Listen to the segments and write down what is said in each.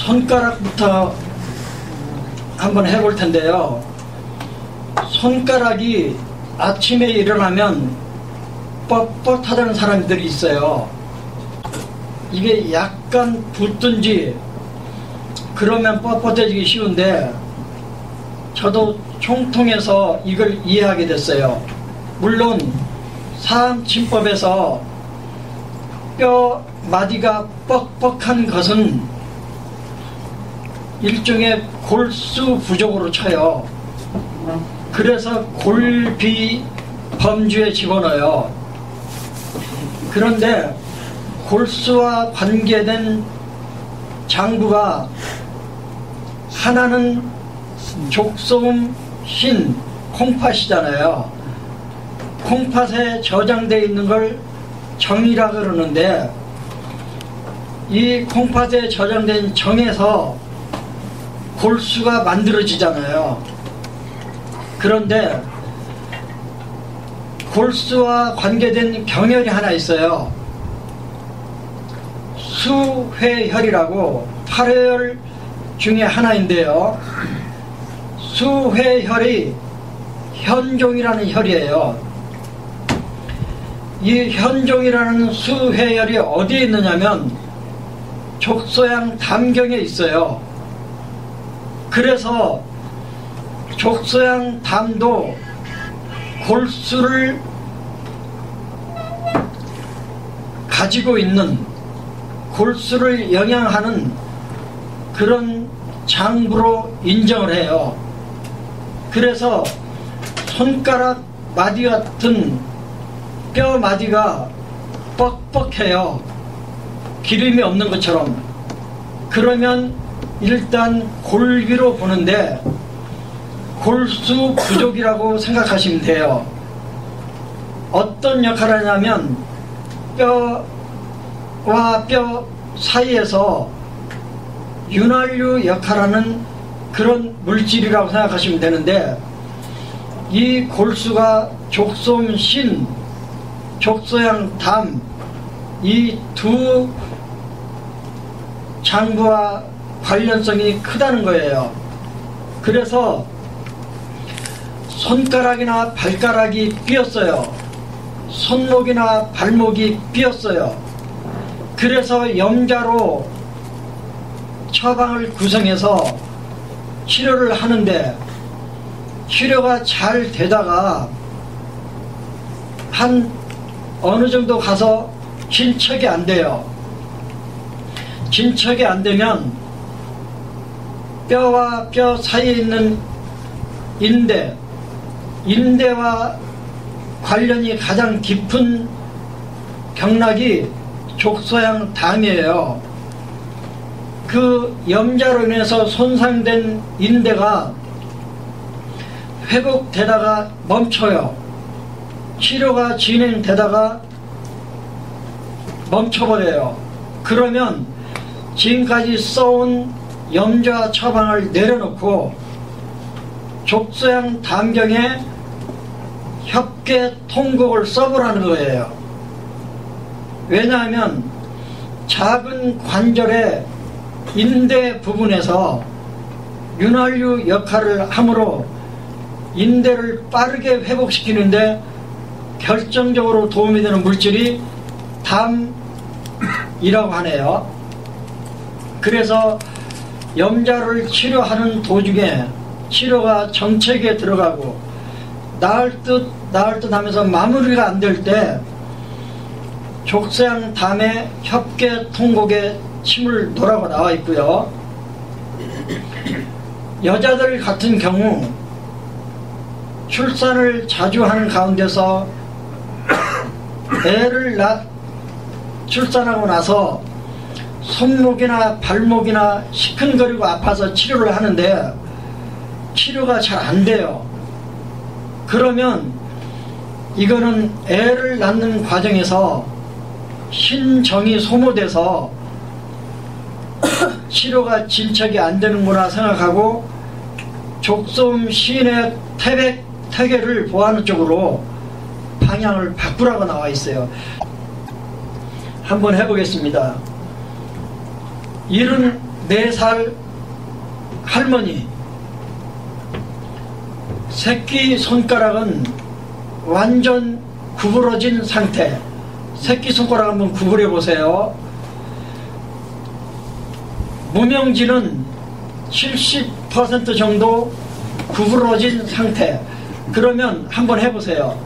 손가락부터 한번 해볼 텐데요. 손가락이 아침에 일어나면 뻣뻣하다는 사람들이 있어요. 이게 약간 붓든지 그러면 뻣뻣해지기 쉬운데, 저도 총통해서 이걸 이해하게 됐어요. 물론 사암침법에서 뼈 마디가 뻑뻑한 것은 일종의 골수 부족으로 쳐요. 그래서 골비 범주에 집어넣어요. 그런데 골수와 관계된 장부가 하나는 족소음 신 콩팥이잖아요. 콩팥에 저장되어 있는 걸 정이라 그러는데, 이 콩팥에 저장된 정에서 골수가 만들어지잖아요. 그런데 골수와 관계된 경혈이 하나 있어요. 수회혈이라고 8혈 중에 하나인데요. 수회혈이 현종이라는 혈이에요. 이 현종이라는 수회혈이 어디에 있느냐면 족소양 담경에 있어요. 그래서 족소양 담도 골수를 가지고 있는, 골수를 영양하는 그런 장부로 인정을 해요. 그래서 손가락 마디 같은 뼈 마디가 뻑뻑해요. 기름이 없는 것처럼. 그러면 일단 골비로 보는데 골수 부족이라고 생각하시면 돼요. 어떤 역할을 하냐면 뼈와 뼈 사이에서 윤활유 역할하는 그런 물질이라고 생각하시면 되는데, 이 골수가 족소음 신, 족소양 담, 이 두 장부와 관련성이 크다는 거예요. 그래서 손가락이나 발가락이 삐었어요. 손목이나 발목이 삐었어요. 그래서 염자로 처방을 구성해서 치료를 하는데, 치료가 잘 되다가 한 어느 정도 가서 진척이 안 돼요. 진척이 안 되면 뼈와 뼈 사이에 있는 인대와 관련이 가장 깊은 경락이 족소양 담이에요. 그 염자로 인해서 손상된 인대가 회복되다가 멈춰요. 치료가 진행되다가 멈춰버려요. 그러면 지금까지 써온 염자 처방을 내려놓고 족소양 담경에 협계 통곡을 써보라는 거예요. 왜냐하면 작은 관절의 인대 부분에서 윤활유 역할을 하므로 인대를 빠르게 회복시키는데 결정적으로 도움이 되는 물질이 담이라고 하네요. 그래서 염자를 치료하는 도중에 치료가 정책에 들어가고 나을 듯 하면서 마무리가 안 될 때 족소양 담에 협계 통곡에 침을 놓으라고 나와 있고요. 여자들 같은 경우 출산을 자주 하는 가운데서 애를 출산하고 나서 손목이나 발목이나 시큰거리고 아파서 치료를 하는데 치료가 잘 안 돼요. 그러면 이거는 애를 낳는 과정에서 신정이 소모돼서 치료가 진척이 안 되는구나 생각하고 족소음 시인의 태계를 보하는 쪽으로 방향을 바꾸라고 나와 있어요. 한번 해보겠습니다. 74 4살 할머니, 새끼 손가락은 완전 구부러진 상태. 새끼 손가락 한번 구부려 보세요. 무명지는 70% 정도 구부러진 상태. 그러면 한번 해보세요.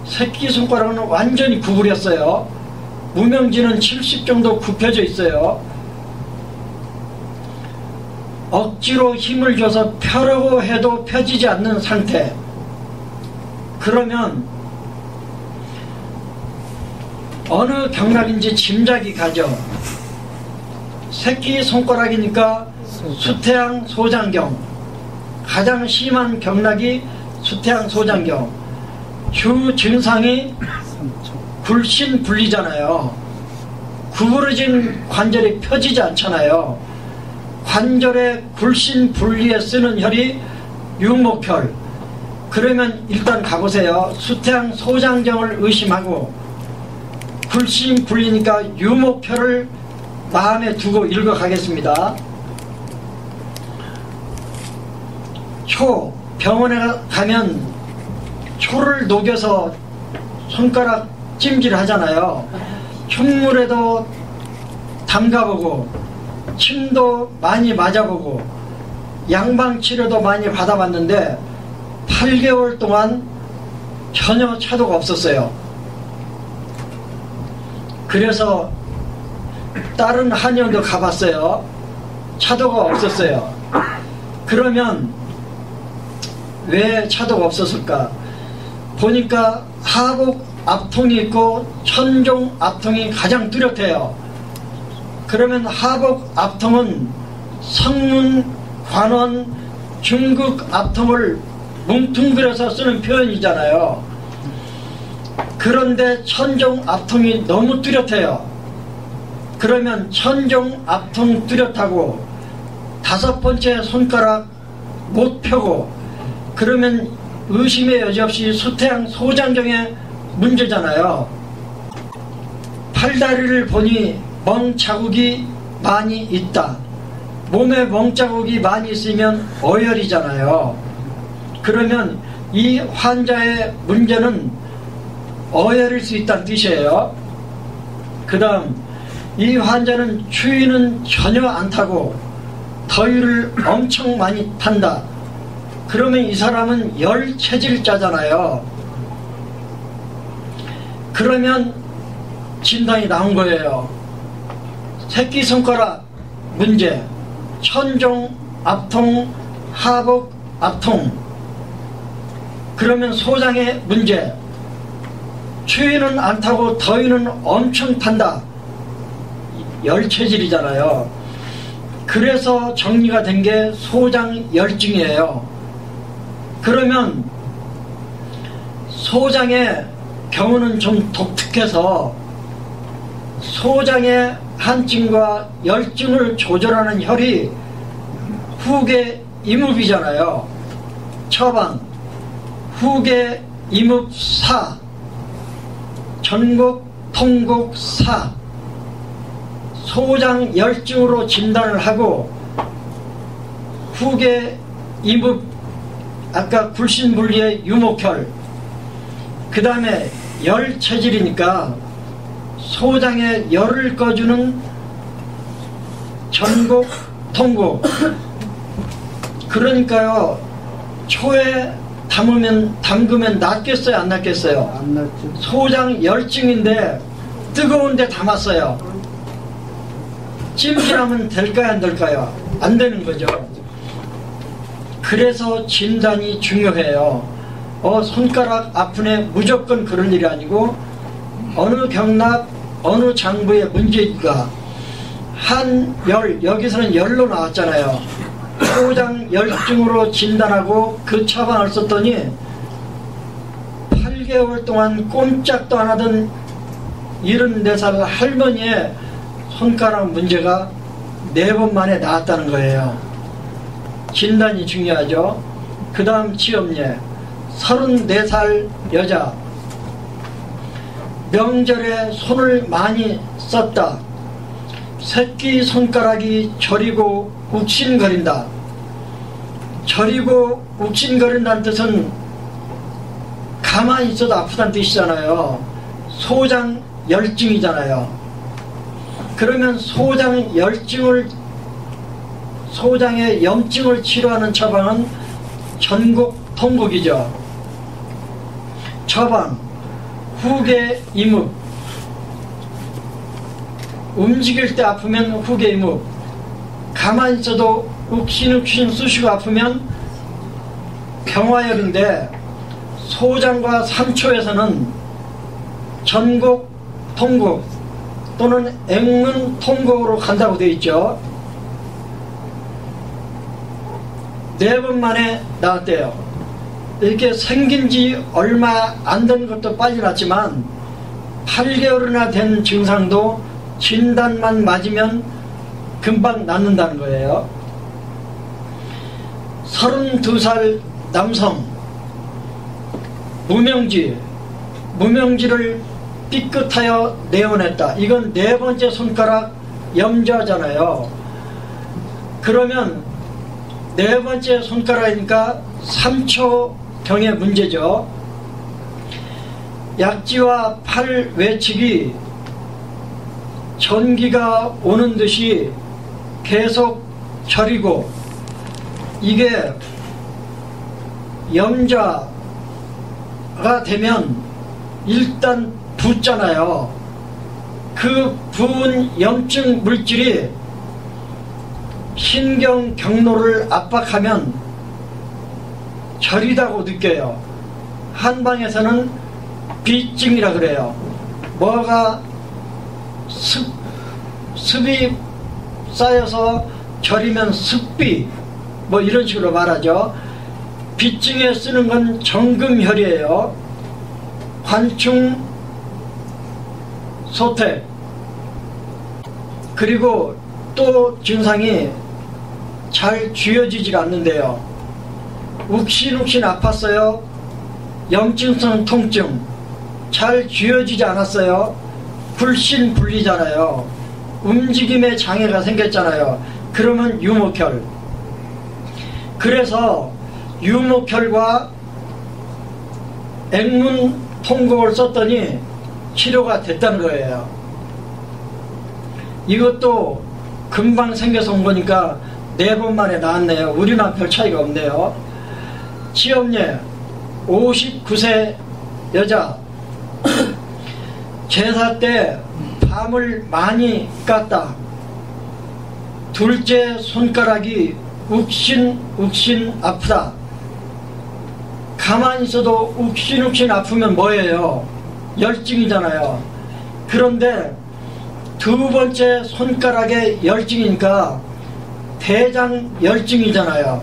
새끼 손가락은 완전히 구부렸어요. 무명지는 70 정도 굽혀져 있어요. 억지로 힘을 줘서 펴려고 해도 펴지지 않는 상태. 그러면 어느 경락인지 짐작이 가죠. 새끼 손가락이니까 수태양 소장경. 가장 심한 경락이 수태양 소장경. 주 증상이 굴신분리잖아요. 구부러진 관절이 펴지지 않잖아요. 관절의 굴신분리에 쓰는 혈이 유목혈. 그러면 일단 가보세요. 수태양 소장경을 의심하고 굴신분리니까 유목혈을 마음에 두고 읽어가겠습니다. 초, 병원에 가면 초를 녹여서 손가락 찜질 하잖아요. 흉물에도 담가보고 침도 많이 맞아보고 양방치료도 많이 받아봤는데 8개월 동안 전혀 차도가 없었어요. 그래서 다른 한의원도 가봤어요. 차도가 없었어요. 그러면 왜 차도가 없었을까? 보니까 하복 앞통이 있고 천종 앞통이 가장 뚜렷해요. 그러면 하복 앞통은 성문, 관원, 중극 앞통을 뭉뚱그려서 쓰는 표현이잖아요. 그런데 천종 앞통이 너무 뚜렷해요. 그러면 천종 앞통 뚜렷하고 5번째 손가락 못 펴고 그러면 의심의 여지 없이 수태양 소장경의 문제잖아요. 팔다리를 보니 멍자국이 많이 있다. 몸에 멍자국이 많이 있으면 어혈이잖아요. 그러면 이 환자의 문제는 어혈일 수 있다는 뜻이에요. 그 다음 이 환자는 추위는 전혀 안 타고 더위를 엄청 많이 탄다. 그러면 이 사람은 열체질자잖아요. 그러면 진단이 나온 거예요. 새끼손가락 문제, 천종 앞통, 하복 앞통. 그러면 소장의 문제, 추위는 안 타고 더위는 엄청 탄다. 열체질이잖아요. 그래서 정리가 된 게 소장열증이에요. 그러면 소장의 경우는 좀 독특해서 소장의 한증과 열증을 조절하는 혈이 후계 임읍이잖아요. 처방, 후계 임읍 사, 전국 통곡 사. 소장 열증으로 진단을 하고 후계 임읍 아까 굴신분리의 유목혈, 그 다음에 열체질이니까 소장의 열을 꺼주는 전곡, 통곡. 그러니까요, 초에 담그면 낫겠어요, 안 낫겠어요? 안 낫죠. 소장 열증인데 뜨거운데 담았어요. 찜질하면 될까요, 안 될까요? 안 되는 거죠. 그래서 진단이 중요해요. 손가락 아프네 무조건 그런 일이 아니고 어느 경락, 어느 장부의 문제가 한 열, 여기서는 열로 나왔잖아요. 소장 열증으로 진단하고 그 처방을 썼더니 8개월 동안 꼼짝도 안 하던 74살 할머니의 손가락 문제가 4번 만에 나왔다는 거예요. 진단이 중요하죠. 그 다음 치염례. 34살 여자. 명절에 손을 많이 썼다. 새끼 손가락이 저리고 욱신거린다. 저리고 욱신거린다는 뜻은 가만히 있어도 아프다는 뜻이잖아요. 소장 열증이잖아요. 그러면 소장의 염증을 치료하는 처방은 전국 통곡이죠. 처방 후계 이묵. 움직일 때 아프면 후계 이묵. 가만히 있어도 욱신욱신 쑤시고 아프면 병화열인데, 소장과 삼초에서는 전곡 통곡 또는 액문 통곡으로 간다고 되어 있죠. 4번 만에 나왔대요. 이렇게 생긴 지 얼마 안 된 것도 빨리 낫지만 8개월이나 된 증상도 진단만 맞으면 금방 낫는다는 거예요. 32살 남성, 무명지를 삐끗하여 내원했다. 이건 4번째 손가락 염좌잖아요. 그러면 4번째 손가락이니까 3초경의 문제죠. 약지와 팔 외측이 전기가 오는 듯이 계속 저리고, 이게 염좌가 되면 일단 붓잖아요. 그 부은 염증 물질이 신경 경로를 압박하면 저리다고 느껴요. 한방에서는 비증이라 그래요. 뭐가 습이 쌓여서 저리면 습비, 뭐 이런 식으로 말하죠. 비증에 쓰는 건 정금혈이에요. 관충 소택. 그리고 또 증상이 잘 쥐어지지가 않는데요. 욱신욱신 아팠어요. 염증성 통증 잘 쥐어지지 않았어요. 불신불리잖아요. 움직임에 장애가 생겼잖아요. 그러면 유목혈. 그래서 유목혈과 액문 통곡을 썼더니 치료가 됐다는 거예요. 이것도 금방 생겨서 온 거니까 4번 만에 나왔네요. 우리랑 별 차이가 없네요. 치염례 59세 여자. 제사 때 밤을 많이 깠다. 둘째 손가락이 욱신욱신 아프다. 가만히 있어도 욱신욱신 아프면 뭐예요? 열증이잖아요. 그런데 2번째 손가락에 열증이니까 대장 열증이잖아요.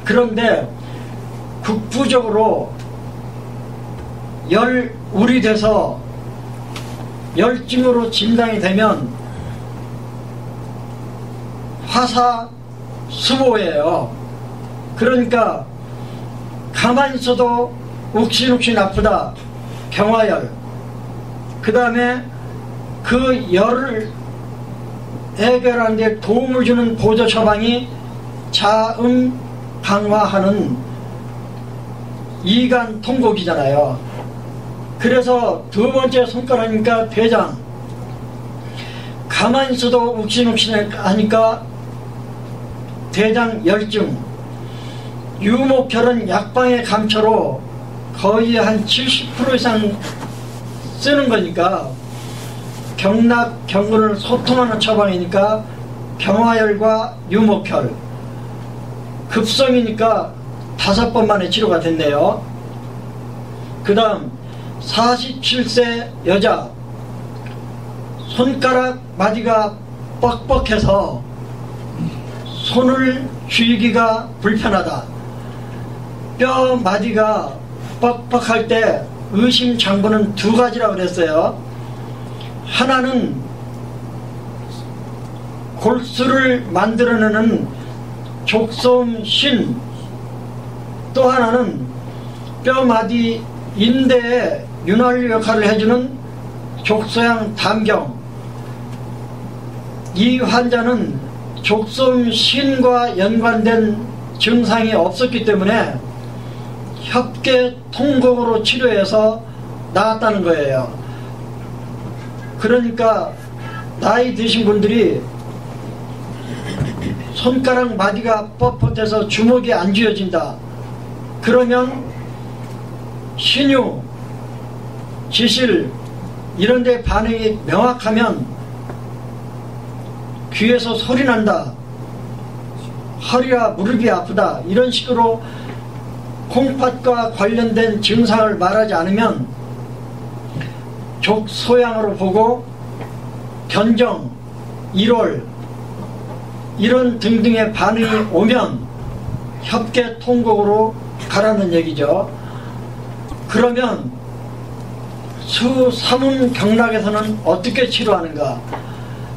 그런데 국부적으로 열울이 돼서 열증으로 진단이 되면 화사수보예요. 그러니까 가만히 있어도 욱신욱신 아프다. 경화열. 그 다음에 그 열을 해결하는 데 도움을 주는 보조 처방이 자음 강화하는 이간 통곡이잖아요. 그래서 2번째 손가락이니까 대장. 가만히 있어도 욱신욱신 하니까 대장 열증. 유목혈은 약방의 감초로 거의 한 70% 이상 쓰는 거니까 경락, 경근을 소통하는 처방이니까 경화혈과 유목혈. 급성이니까 5번 만에 치료가 됐네요. 그 다음 47세 여자. 손가락 마디가 뻑뻑해서 손을 쥐기가 불편하다. 뼈 마디가 뻑뻑할 때 의심장부는 2가지라고 그랬어요. 하나는 골수를 만들어내는 족소음 신, 또 하나는 뼈마디 인대에 윤활유 역할을 해주는 족소양 담경. 이 환자는 족소음 신과 연관된 증상이 없었기 때문에 협계 통곡으로 치료해서 나았다는 거예요. 그러니까 나이 드신 분들이 손가락 마디가 뻣뻣해서 주먹이 안 쥐어진다. 그러면 신유, 지실 이런 데 반응이 명확하면 귀에서 소리 난다, 허리와 무릎이 아프다, 이런 식으로 콩팥과 관련된 증상을 말하지 않으면 족소양으로 보고 변정, 일월 이런 등등의 반응이 오면 협계 통곡으로 가라는 얘기죠. 그러면 수삼음 경락에서는 어떻게 치료하는가?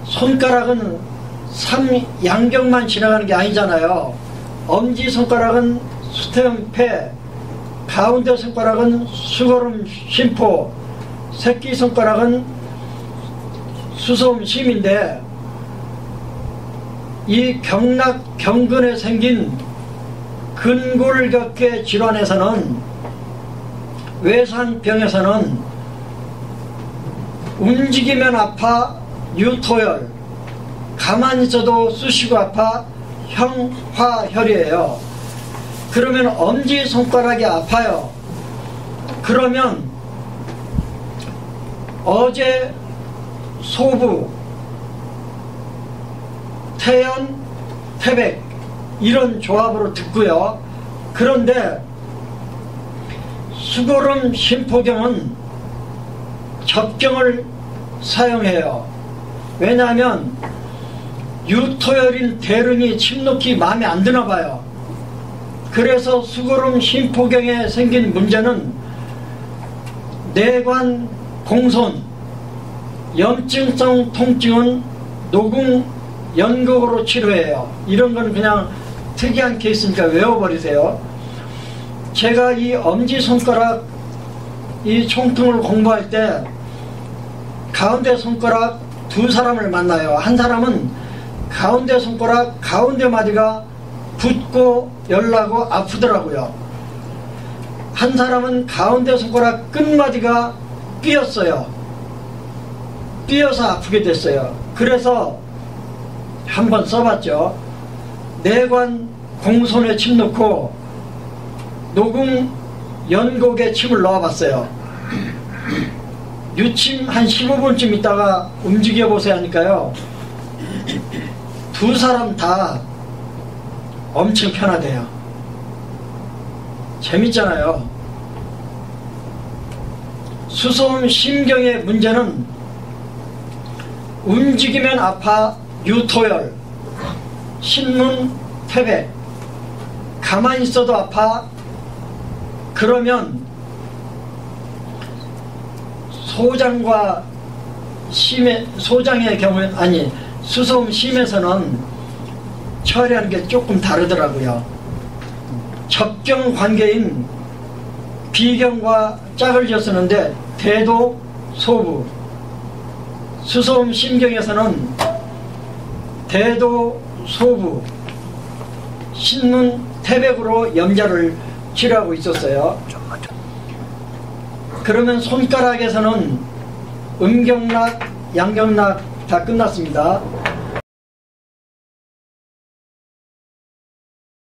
손가락은 삼양경만 지나가는 게 아니잖아요. 엄지손가락은 수태음패, 가운데 손가락은 수거름 심포, 새끼손가락은 수소음 심인데, 이 경락 경근에 생긴 근골격계 질환에서는, 외상병에서는 움직이면 아파 유토열, 가만히 있어도 쑤시고 아파 형화혈이에요. 그러면 엄지손가락이 아파요. 그러면 어제 소부, 태연, 태백 이런 조합으로 듣고요. 그런데 수고름 심포경은 접경을 사용해요. 왜냐하면 유토열인 대릉이 침놓기 마음에 안 드나 봐요. 그래서 수고름 심포경에 생긴 문제는 내관 공손, 염증성 통증은 노궁 연곡으로 치료해요. 이런 건 그냥 특이한 케이스니까 외워버리세요. 제가 이 엄지손가락 이 총통을 공부할 때 가운데 손가락 두 사람을 만나요. 한 사람은 가운데 손가락 가운데 마디가 붓고 열나고 아프더라고요. 한 사람은 가운데 손가락 끝마디가 삐었어요. 삐어서 아프게 됐어요. 그래서 한번 써봤죠. 내관 공손에 침 넣고 노궁 연곡에 침을 넣어봤어요. 유침 한 15분쯤 있다가 움직여보세요 하니까요, 두 사람 다 엄청 편하대요. 재밌잖아요. 수소음 심경의 문제는 움직이면 아파 유토열, 신문 태백, 가만히 있어도 아파. 그러면 소장과 소장의 경우에, 아니 수소음 심에서는 처리하는 게 조금 다르더라고요. 접경 관계인 비경과 짝을 지었었는데 대도 소부, 수소음 심경에서는 대도 소부, 신문 태백으로 염자를 치료하고 있었어요. 그러면 손가락에서는 음경락, 양경락 다 끝났습니다.